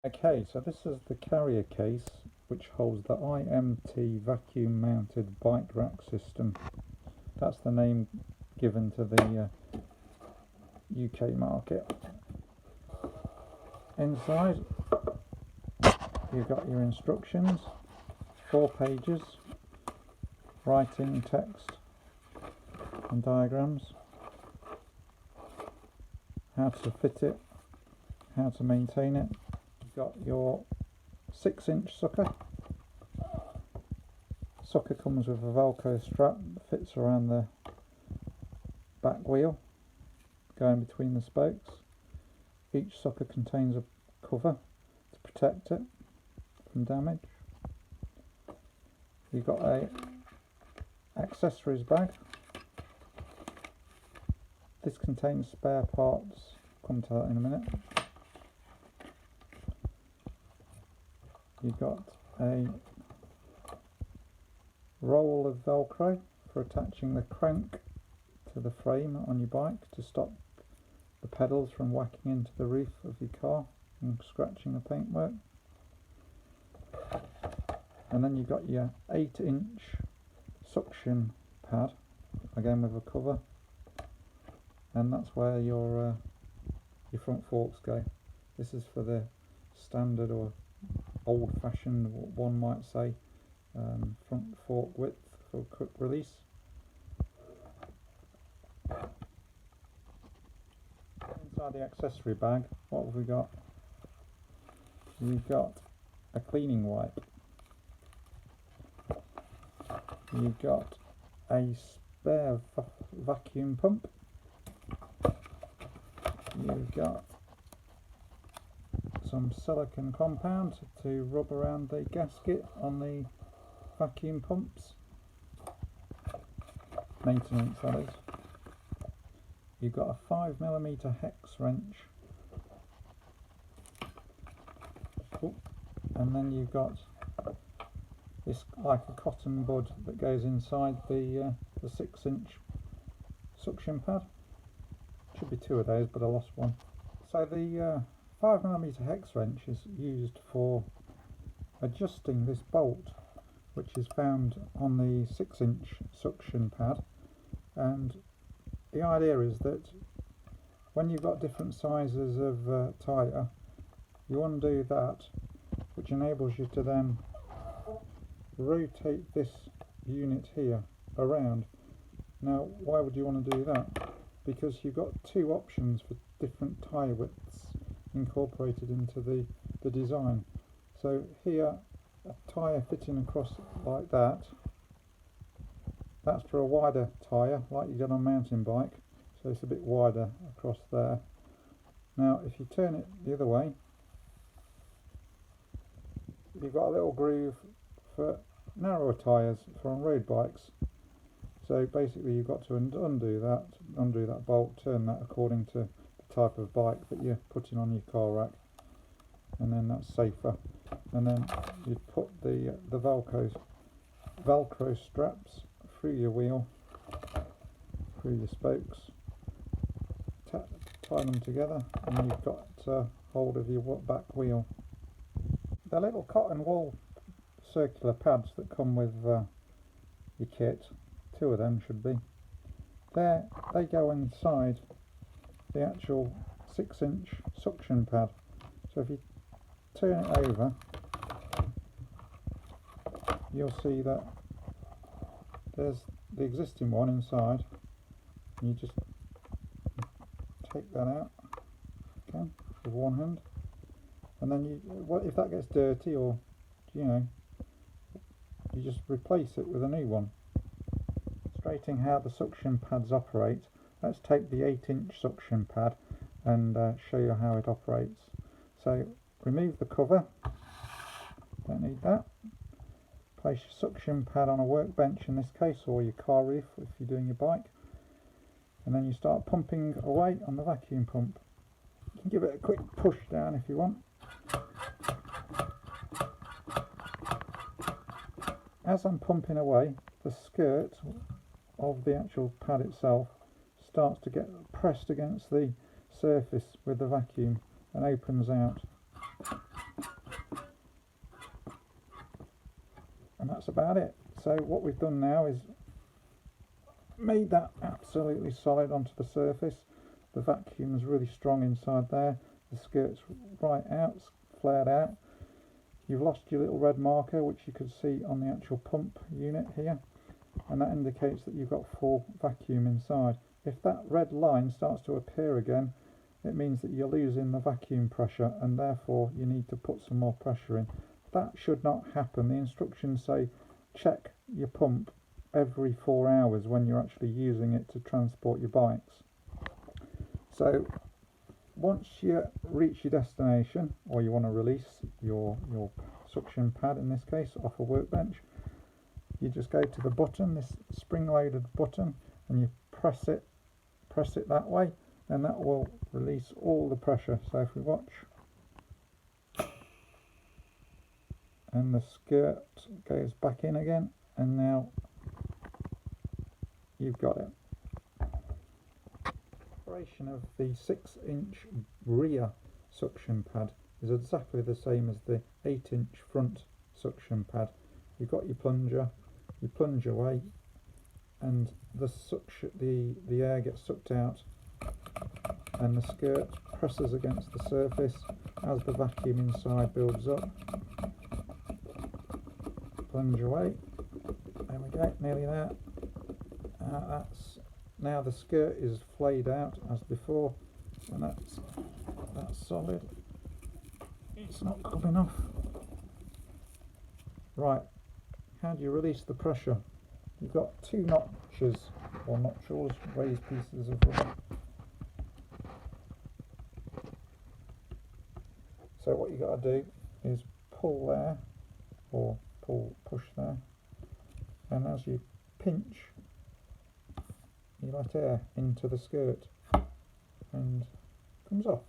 Okay, so this is the carrier case which holds the IMT Vacuum mounted bike rack system. That's the name given to the UK market. Inside you've got your instructions, 4 pages, writing, text and diagrams, how to fit it, how to maintain it. You've got your 6-inch sucker. Sucker comes with a Velcro strap that fits around the back wheel, going between the spokes. Each sucker contains a cover to protect it from damage. You've got a accessories bag. This contains spare parts. Come to that in a minute. You've got a roll of Velcro for attaching the crank to the frame on your bike to stop the pedals from whacking into the roof of your car and scratching the paintwork. And then you've got your 8-inch suction pad, again with a cover, and that's where your front forks go. This is for the standard or old-fashioned, one might say, front fork width for quick release. Inside the accessory bag, what have we got? We've got a cleaning wipe. You've got a spare vacuum pump. You've got some silicone compound to rub around the gasket on the vacuum pumps. Maintenance, that is. You've got a 5mm hex wrench. And then you've got this like a cotton bud that goes inside the 6-inch suction pad. Should be 2 of those, but I lost one. So the 5mm hex wrench is used for adjusting this bolt, which is found on the 6-inch suction pad. And the idea is that when you've got different sizes of tyre, you undo that, which enables you to then rotate this unit here around. Now, why would you want to do that? Because you've got 2 options for different tyre widths incorporated into the design. So here, a tyre fitting across like that, that's for a wider tyre like you get on a mountain bike, so it's a bit wider across there. Now if you turn it the other way, you've got a little groove for narrower tyres for on road bikes. So basically you've got to undo that bolt, turn that according to the type of bike that you're putting on your car rack, and then that's safer. And then you'd put the Velcro straps through your wheel, through your spokes, tie them together, and you've got hold of your back wheel. The little cotton wool circular pads that come with your kit, 2 of them should be, they go inside the actual 6-inch suction pad. So if you turn it over, you'll see that there's the existing one inside. You just take that out, okay, with one hand, and then if that gets dirty, or you just replace it with a new one. Illustrating how the suction pads operate, let's take the 8-inch suction pad and show you how it operates. So remove the cover, don't need that. Place your suction pad on a workbench in this case, or your car roof if you're doing your bike, and then you start pumping away on the vacuum pump. You can give it a quick push down if you want. As I'm pumping away, the skirt of the actual pad itself starts to get pressed against the surface with the vacuum and opens out. that's about it. So what we've done now is made that absolutely solid onto the surface. The vacuum's really strong inside there. The skirt's right out, flared out. You've lost your little red marker, which you could see on the actual pump unit here, and that indicates that you've got full vacuum inside. If that red line starts to appear again, it means that you're losing the vacuum pressure, and therefore you need to put some more pressure in. That should not happen. The instructions say check your pump every 4 hours when you're actually using it to transport your bikes. So once you reach your destination, or you want to release your suction pad in this case off a workbench, you just go to the button, this spring-loaded button, and you press it that way, and that will release all the pressure. So if we watch, and the skirt goes back in again, and now you've got it. Operation of the 6-inch rear suction pad is exactly the same as the 8-inch front suction pad. You've got your plunger, you plunge away, and the air gets sucked out, and the skirt presses against the surface as the vacuum inside builds up. Plunge away. There we go, nearly there. Now the skirt is flayed out as before, and that's solid. It's not coming off. Right, how do you release the pressure? You've got 2 notches, or notches, raised pieces of rubber. So what you got to do is pull there, or push there, and as you pinch, you let air into the skirt and it comes off.